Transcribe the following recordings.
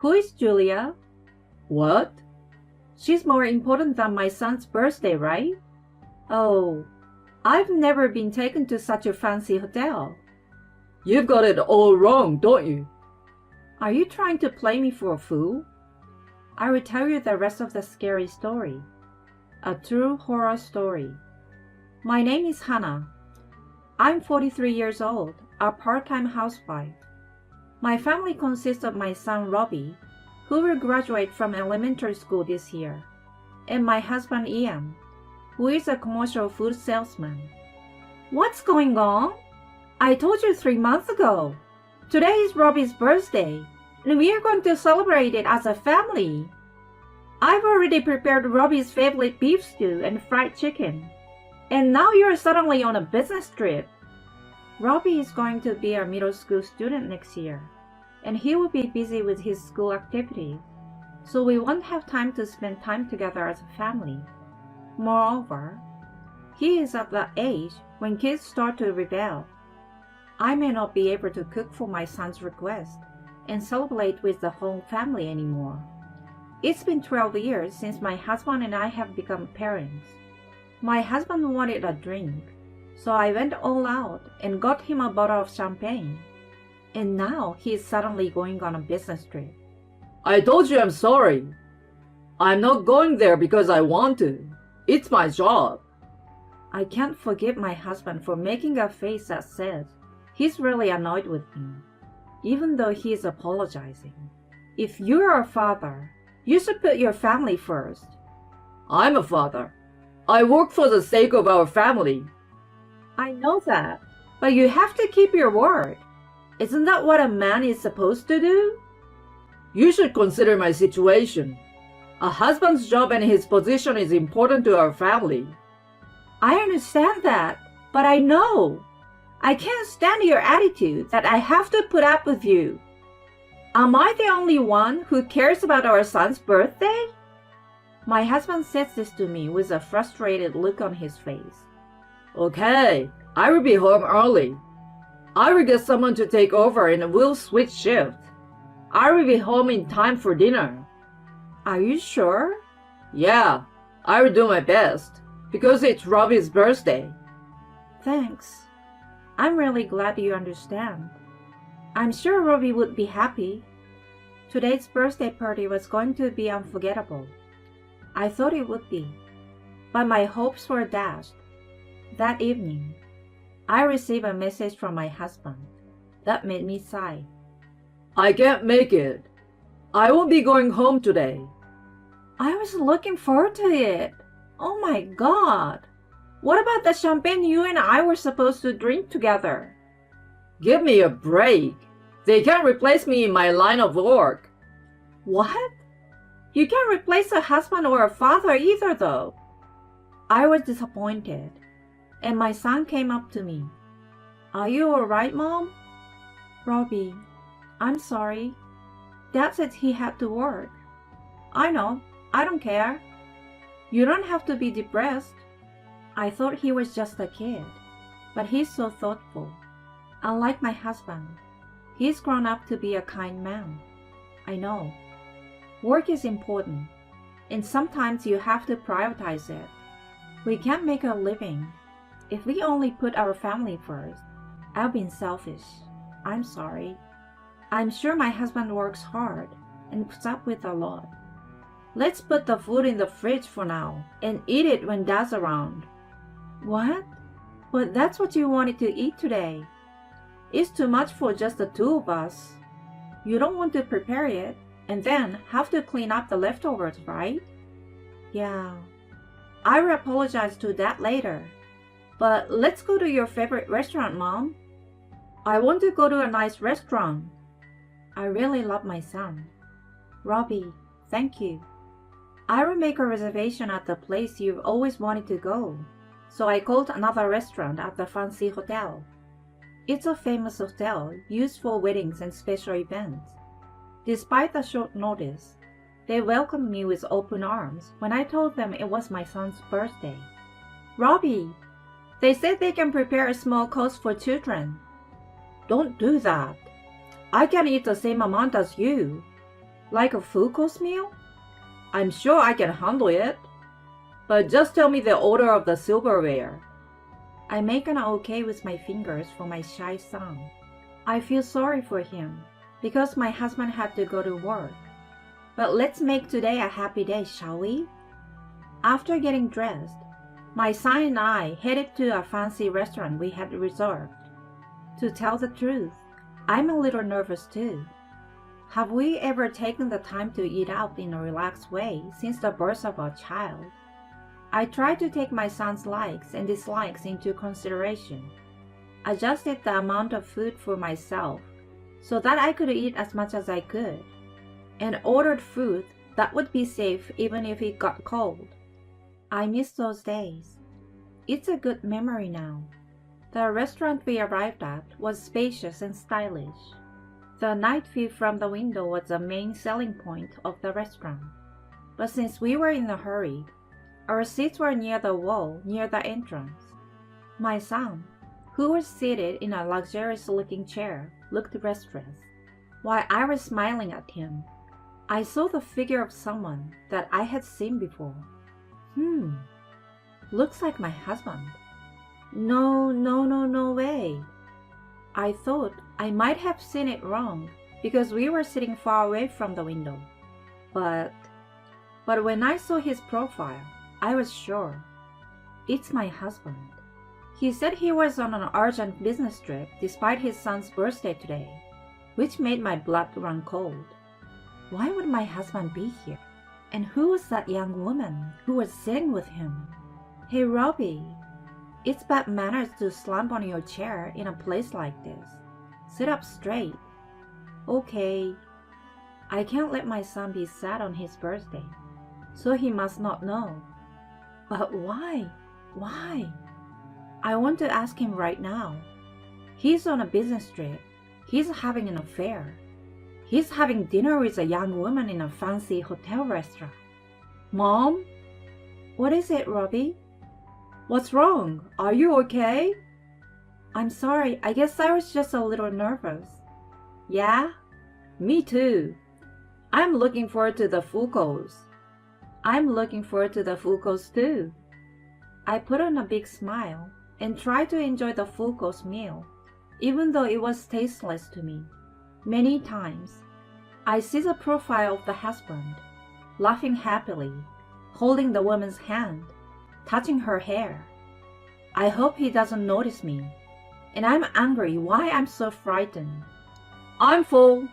Who is Julia? What? She's more important than my son's birthday, right? Oh, I've never been taken to such a fancy hotel. You've got it all wrong, don't you? Are you trying to play me for a fool? I will tell you the rest of the scary story. A true horror story. My name is Hannah. I'm 43 years old, a part-time housewife. My family consists of my son Robbie, who will graduate from elementary school this year, and my husband Ian, who is a commercial food salesman. What's going on? I told you 3 months ago. Today is Robbie's birthday, and we are going to celebrate it as a family. I've already prepared Robbie's favorite beef stew and fried chicken. And now you're suddenly on a business trip. Robbie is going to be a middle school student next year, and he will be busy with his school activities, so we won't have time to spend time together as a family. Moreover, he is at that age when kids start to rebel. I may not be able to cook for my son's request and celebrate with the whole family anymore. It's been 12 years since my husband and I have become parents. My husband wanted a drink, so I went all out and got him a bottle of champagne. And now he is suddenly going on a business trip. I told you I'm sorry. I'm not going there because I want to. It's my job. I can't forgive my husband for making a face that says he's really annoyed with me, even though he is apologizing. If you're a father, you should put your family first. I'm a father. I work for the sake of our family. I know that, but you have to keep your word. Isn't that what a man is supposed to do? You should consider my situation. A husband's job and his position is important to our family. I understand that, but I know. I can't stand your attitude that I have to put up with you. Am I the only one who cares about our son's birthday? My husband says this to me with a frustrated look on his face. Okay, I will be home early. I will get someone to take over and we'll switch shift. I will be home in time for dinner. Are you sure? Yeah, I will do my best, because it's Robbie's birthday. Thanks. I'm really glad you understand. I'm sure Robbie would be happy. Today's birthday party was going to be unforgettable. I thought it would be, but my hopes were dashed. That evening, I received a message from my husband that made me sigh. I can't make it. I won't be going home today. I was looking forward to it. Oh my God. What about the champagne you and I were supposed to drink together? Give me a break. They can't replace me in my line of work. What? You can't replace a husband or a father either, though. I was disappointed, and my son came up to me. Are you all right, Mom? Robbie, I'm sorry. Dad said he had to work. I know. I don't care. You don't have to be depressed. I thought he was just a kid, but he's so thoughtful. Unlike my husband, he's grown up to be a kind man. I know. Work is important, and sometimes you have to prioritize it. We can't make a living if we only put our family first. I've been selfish. I'm sorry. I'm sure my husband works hard and puts up with a lot. Let's put the food in the fridge for now and eat it when Dad's around. What? But that's what you wanted to eat today. It's too much for just the two of us. You don't want to prepare it and then have to clean up the leftovers, right? Yeah. I will apologize to Dad later. But let's go to your favorite restaurant, Mom. I want to go to a nice restaurant. I really love my son. Robbie, thank you. I will make a reservation at the place you've always wanted to go. So I called another restaurant at the fancy hotel. It's a famous hotel used for weddings and special events. Despite the short notice, they welcomed me with open arms when I told them it was my son's birthday. Robbie, they said they can prepare a small course for children. Don't do that. I can eat the same amount as you. Like a full course meal? I'm sure I can handle it. But just tell me the order of the silverware. I make an okay with my fingers for my shy son. I feel sorry for him because my husband had to go to work. But let's make today a happy day, shall we? After getting dressed, my son and I headed to a fancy restaurant we had reserved. To tell the truth, I'm a little nervous too. Have we ever taken the time to eat out in a relaxed way since the birth of our child? I tried to take my son's likes and dislikes into consideration, adjusted the amount of food for myself so that I could eat as much as I could, and ordered food that would be safe even if it got cold. I miss those days. It's a good memory now. The restaurant we arrived at was spacious and stylish. The night view from the window was the main selling point of the restaurant. But since we were in a hurry, our seats were near the wall near the entrance. My son, who was seated in a luxurious-looking chair, looked restless. While I was smiling at him, I saw the figure of someone that I had seen before. Looks like my husband. No way. I thought I might have seen it wrong because we were sitting far away from the window. But when I saw his profile, I was sure. It's my husband. He said he was on an urgent business trip despite his son's birthday today, which made my blood run cold. Why would my husband be here? And who was that young woman who was sitting with him? Hey, Robbie, it's bad manners to slump on your chair in a place like this. Sit up straight. Okay. I can't let my son be sad on his birthday, so he must not know. But why? Why? I want to ask him right now. He's on a business trip. He's having an affair. He's having dinner with a young woman in a fancy hotel restaurant. Mom? What is it, Robbie? What's wrong? Are you okay? I'm sorry. I guess I was just a little nervous. Yeah? Me too. I'm looking forward to the full course. I'm looking forward to the full course too. I put on a big smile and tried to enjoy the full course meal, even though it was tasteless to me. Many times, I see the profile of the husband, laughing happily, holding the woman's hand, touching her hair. I hope he doesn't notice me, and I'm angry why I'm so frightened. I'm full.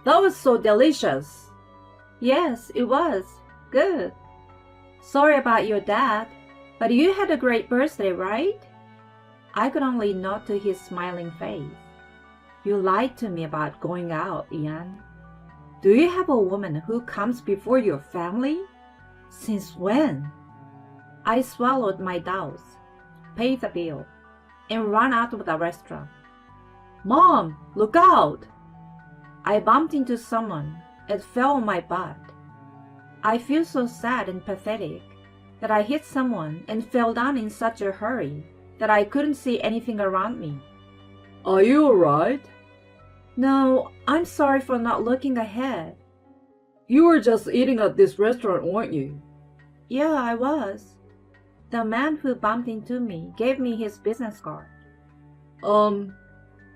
That was so delicious. Yes, it was. Good. Sorry about your dad, but you had a great birthday, right? I could only nod to his smiling face. You lied to me about going out, Ian. Do you have a woman who comes before your family? Since when? I swallowed my doubts, paid the bill, and ran out of the restaurant. Mom, look out! I bumped into someone and fell on my butt. I feel so sad and pathetic that I hit someone and fell down in such a hurry that I couldn't see anything around me. Are you alright? No, I'm sorry for not looking ahead. You were just eating at this restaurant, weren't you? Yeah, I was. The man who bumped into me gave me his business card.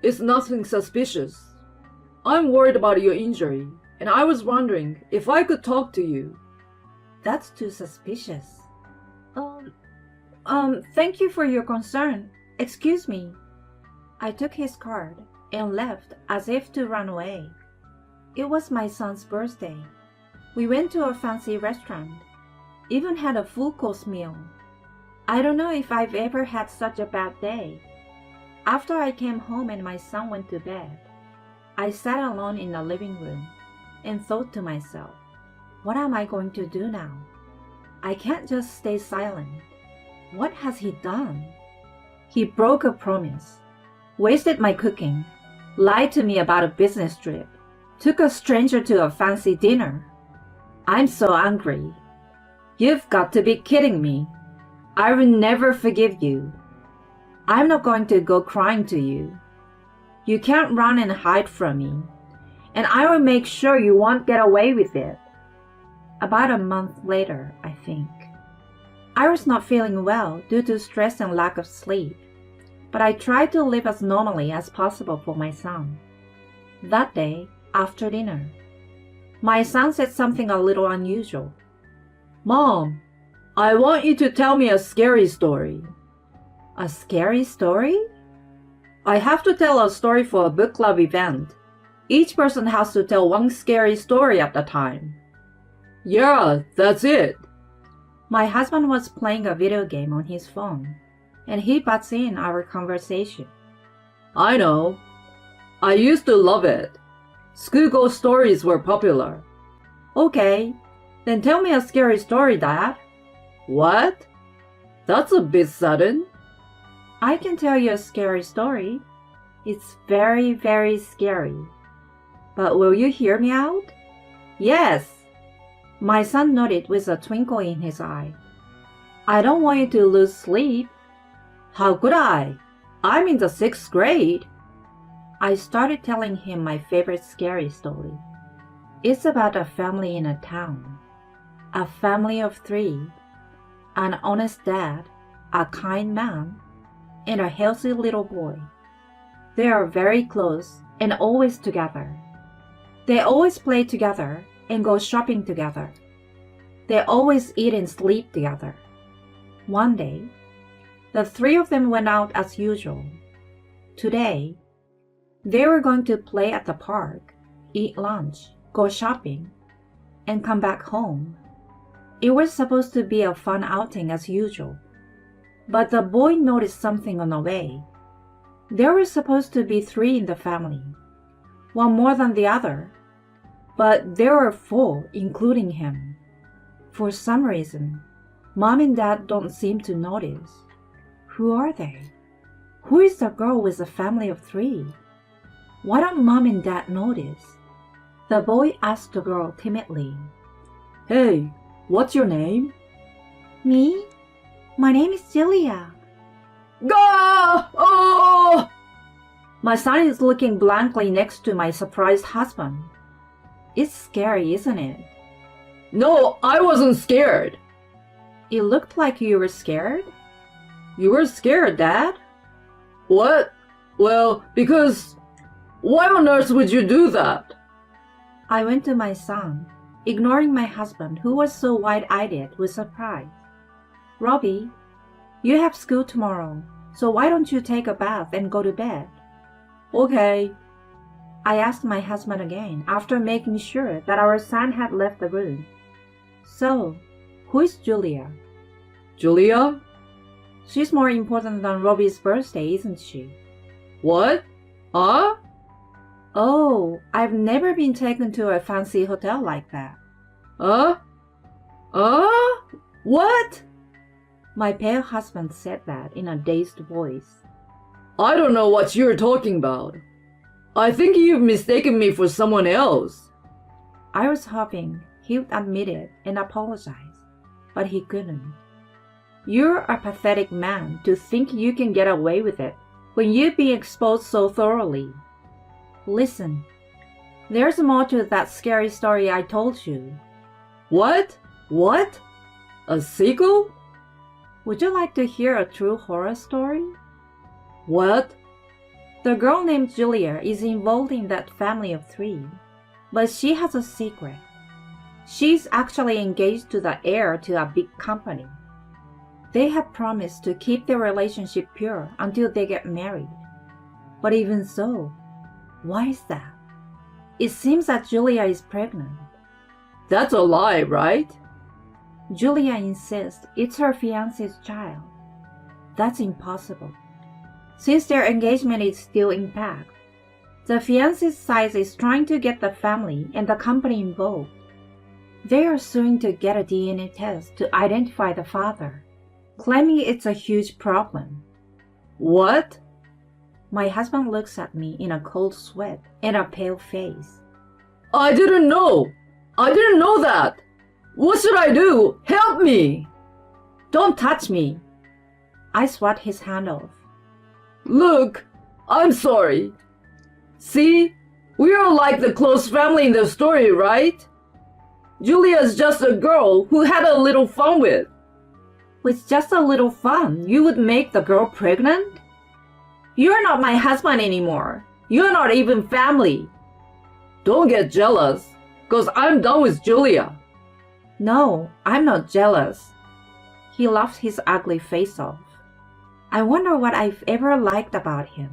It's nothing suspicious. I'm worried about your injury, and I was wondering if I could talk to you. That's too suspicious. Thank you for your concern. Excuse me. I took his card and left as if to run away. It was my son's birthday. We went to a fancy restaurant, even had a full course meal. I don't know if I've ever had such a bad day. After I came home and my son went to bed, I sat alone in the living room and thought to myself, what am I going to do now? I can't just stay silent. What has he done? He broke a promise, wasted my cooking, lied to me about a business trip, took a stranger to a fancy dinner. I'm so angry. You've got to be kidding me. I will never forgive you. I'm not going to go crying to you. You can't run and hide from me. and I will make sure you won't get away with it. About a month later, I think. I was not feeling well due to stress and lack of sleep, but I tried to live as normally as possible for my son. That day, after dinner, my son said something a little unusual. Mom, I want you to tell me a scary story. A scary story? I have to tell a story for a book club event. Each person has to tell one scary story at a time. Yeah, that's it. My husband was playing a video game on his phone, and he butts in our conversation. I know. I used to love it. School ghost stories were popular. Okay, then tell me a scary story, Dad. What? That's a bit sudden. I can tell you a scary story. It's very, very scary. But will you hear me out? Yes. My son nodded with a twinkle in his eye. I don't want you to lose sleep. How could I? I'm in the 6th grade. I started telling him my favorite scary story. It's about a family in a town. A family of 3. An honest dad, a kind man, and a healthy little boy. They are very close and always together. They always play together and go shopping together. They always eat and sleep together. One day, the 3 of them went out as usual. Today, they were going to play at the park, eat lunch, go shopping, and come back home. It was supposed to be a fun outing as usual, but the boy noticed something on the way. There were supposed to be 3 in the family, one more than the other, but there were 4, including him. For some reason, Mom and Dad don't seem to notice. Who are they? Who is the girl with a family of 3? Why don't Mom and Dad notice? The boy asked the girl timidly. Hey, what's your name? Me? My name is Julia. Gah! Oh! My son is looking blankly next to my surprised husband. It's scary, isn't it? No, I wasn't scared. It looked like you were scared. You were scared, Dad? What? Well, because... Why on earth would you do that? I went to my son, ignoring my husband, who was so wide-eyed with surprise. Robbie, you have school tomorrow, so why don't you take a bath and go to bed? Okay. I asked my husband again, after making sure that our son had left the room. So, who is Julia? Julia? She's more important than Robbie's birthday, isn't she? What? Huh? Oh, I've never been taken to a fancy hotel like that. What? My pale husband said that in a dazed voice. I don't know what you're talking about. I think you've mistaken me for someone else. I was hoping he would admit it and apologize, but he couldn't. You're a pathetic man to think you can get away with it when you've been exposed so thoroughly. Listen, there's more to that scary story I told you. What? What? A sequel? Would you like to hear a true horror story? What? The girl named Julia is involved in that family of 3, but she has a secret. She's actually engaged to the heir to a big company. They have promised to keep their relationship pure until they get married. But even so, why is that? It seems that Julia is pregnant. That's a lie, right? Julia insists it's her fiancé's child. That's impossible. Since their engagement is still intact, the fiancé's side is trying to get the family and the company involved. They are suing to get a DNA test to identify the father, claiming it's a huge problem. What? My husband looks at me in a cold sweat and a pale face. I didn't know. I didn't know that. What should I do? Help me. Don't touch me. I swat his hand off. Look, I'm sorry. See? We are like the close family in the story, right? Julia's just a girl who had a little fun with. With just a little fun, you would make the girl pregnant? You're not my husband anymore. You're not even family. Don't get jealous, 'cause I'm done with Julia. No, I'm not jealous. He laughed his ugly face off. I wonder what I've ever liked about him.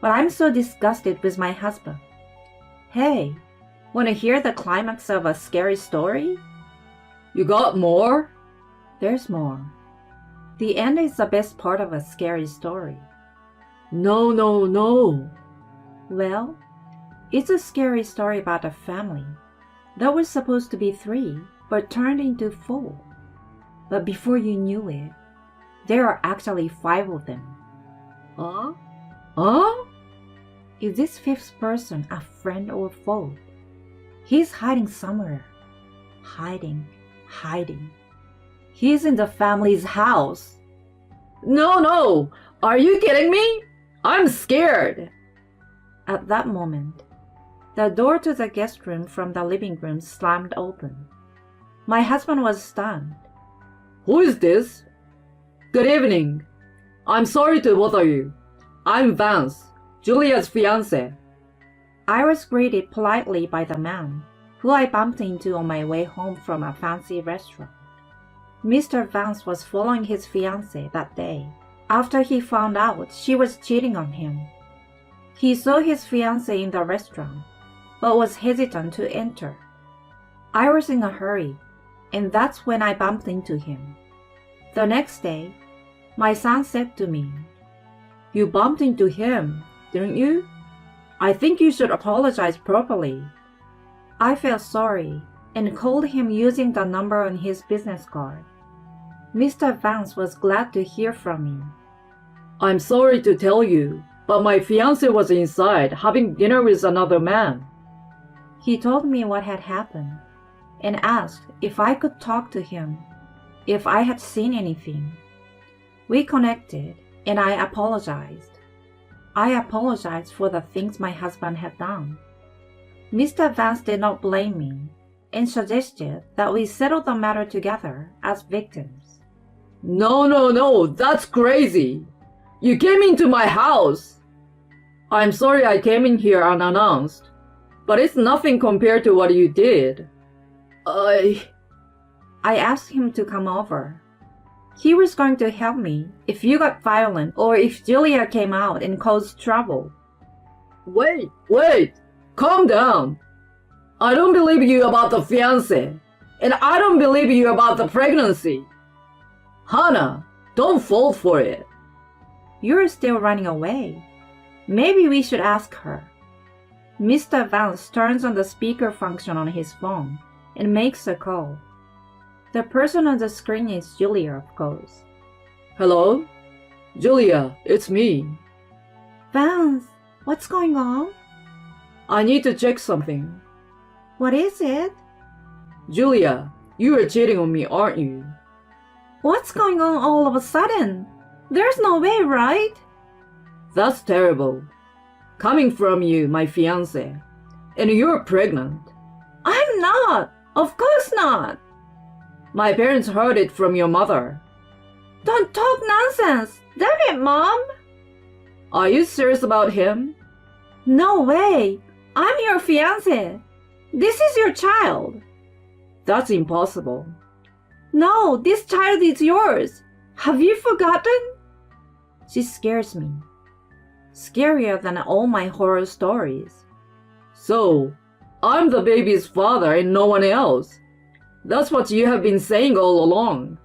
But I'm so disgusted with my husband. Hey, want to hear the climax of a scary story? You got more? There's more. The end is the best part of a scary story. No, no, no. Well, it's a scary story about a family that was supposed to be 3 but turned into 4. But before you knew it, there are actually 5 of them. Huh? Huh? Is this 5th person a friend or foe? He's hiding somewhere. Hiding. He's in the family's house. No, no. Are you kidding me? I'm scared. At that moment, the door to the guest room from the living room slammed open. My husband was stunned. Who is this? Good evening. I'm sorry to bother you. I'm Vance, Julia's fiancé. I was greeted politely by the man, who I bumped into on my way home from a fancy restaurant. Mr. Vance was following his fiancée that day, after he found out she was cheating on him. He saw his fiancée in the restaurant, but was hesitant to enter. I was in a hurry, and that's when I bumped into him. The next day, my son said to me, "You bumped into him, didn't you? I think you should apologize properly." I felt sorry and called him using the number on his business card. Mr. Vance was glad to hear from me. I'm sorry to tell you, but my fiancé was inside having dinner with another man. He told me what had happened and asked if I could talk to him, if I had seen anything. We connected and I apologized. I apologized for the things my husband had done. Mr. Vance did not blame me and suggested that we settle the matter together as victims. No, no, no, that's crazy. You came into my house. I'm sorry I came in here unannounced, but it's nothing compared to what you did. I asked him to come over. He was going to help me if you got violent or if Julia came out and caused trouble. Wait, calm down. I don't believe you about the fiancé, and I don't believe you about the pregnancy. Hannah, don't fall for it. You're still running away. Maybe we should ask her. Mr. Vance turns on the speaker function on his phone and makes a call. The person on the screen is Julia, of course. Hello? Julia, it's me. Vance, what's going on? I need to check something. What is it? Julia, you are cheating on me, aren't you? What's going on all of a sudden? There's no way, right? That's terrible. Coming from you, my fiancé. And you're pregnant. I'm not. Of course not. My parents heard it from your mother. Don't talk nonsense. Damn it, Mom. Are you serious about him? No way. I'm your fiancé. This is your child. That's impossible. No, this child is yours. Have you forgotten? She scares me. Scarier than all my horror stories. So, I'm the baby's father and no one else. That's what you have been saying all along.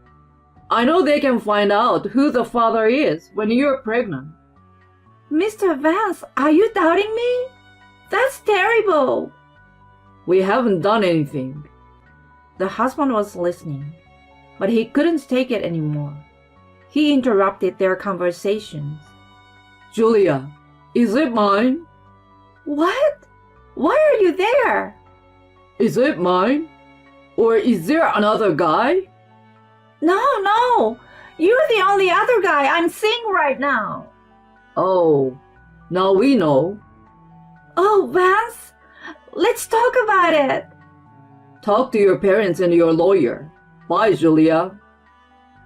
I know they can find out who the father is when you're pregnant. Mr. Vance, are you doubting me? That's terrible. We haven't done anything. The husband was listening, but he couldn't take it anymore. He interrupted their conversations. Julia, is it mine? What? Why are you there? Is it mine? Or is there another guy? No. You're the only other guy I'm seeing right now. Oh, now we know. Oh, Vance, let's talk about it. Talk to your parents and your lawyer. Bye, Julia.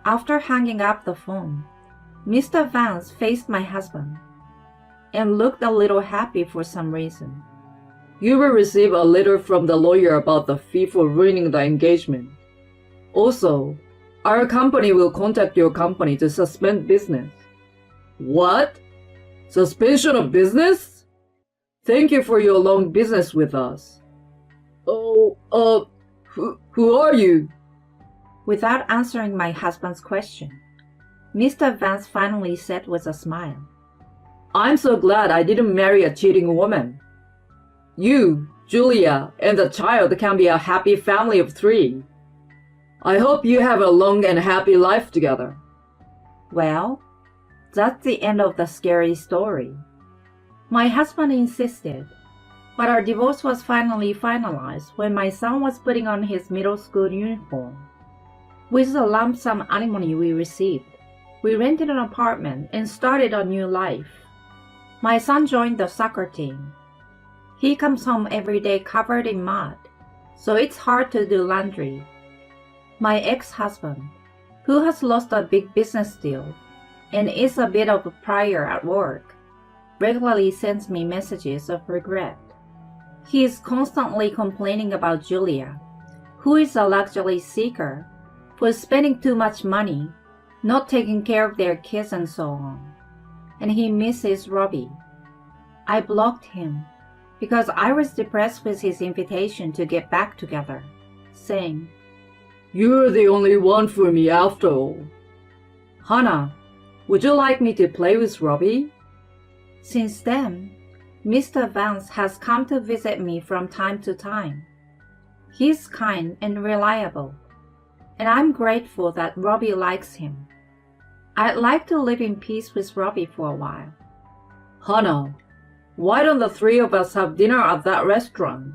After hanging up the phone, Mr. Vance faced my husband and looked a little happy for some reason. You will receive a letter from the lawyer about the fee for ruining the engagement. Also, our company will contact your company to suspend business. What? Suspension of business? Thank you for your long business with us. Oh, who are you? Without answering my husband's question, Mr. Vance finally said with a smile, I'm so glad I didn't marry a cheating woman. You, Julia, and the child can be a happy family of 3. I hope you have a long and happy life together. Well, that's the end of the scary story. My husband insisted, but our divorce was finally finalized when my son was putting on his middle school uniform. With the lump sum alimony we received, we rented an apartment and started a new life. My son joined the soccer team. He comes home every day covered in mud, so it's hard to do laundry. My ex-husband, who has lost a big business deal and is a bit of a pariah at work, regularly sends me messages of regret. He is constantly complaining about Julia, who is a luxury seeker, for spending too much money, not taking care of their kids and so on. And he misses Robbie. I blocked him because I was depressed with his invitation to get back together, saying, You're the only one for me after all. Hannah, would you like me to play with Robbie? Since then, Mr. Vance has come to visit me from time to time. He's kind and reliable, and I'm grateful that Robbie likes him. I'd like to live in peace with Robbie for a while. Hannah, why don't the 3 of us have dinner at that restaurant?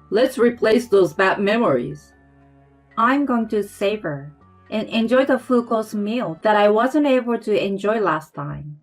Let's replace those bad memories. I'm going to savor and enjoy the full course meal that I wasn't able to enjoy last time.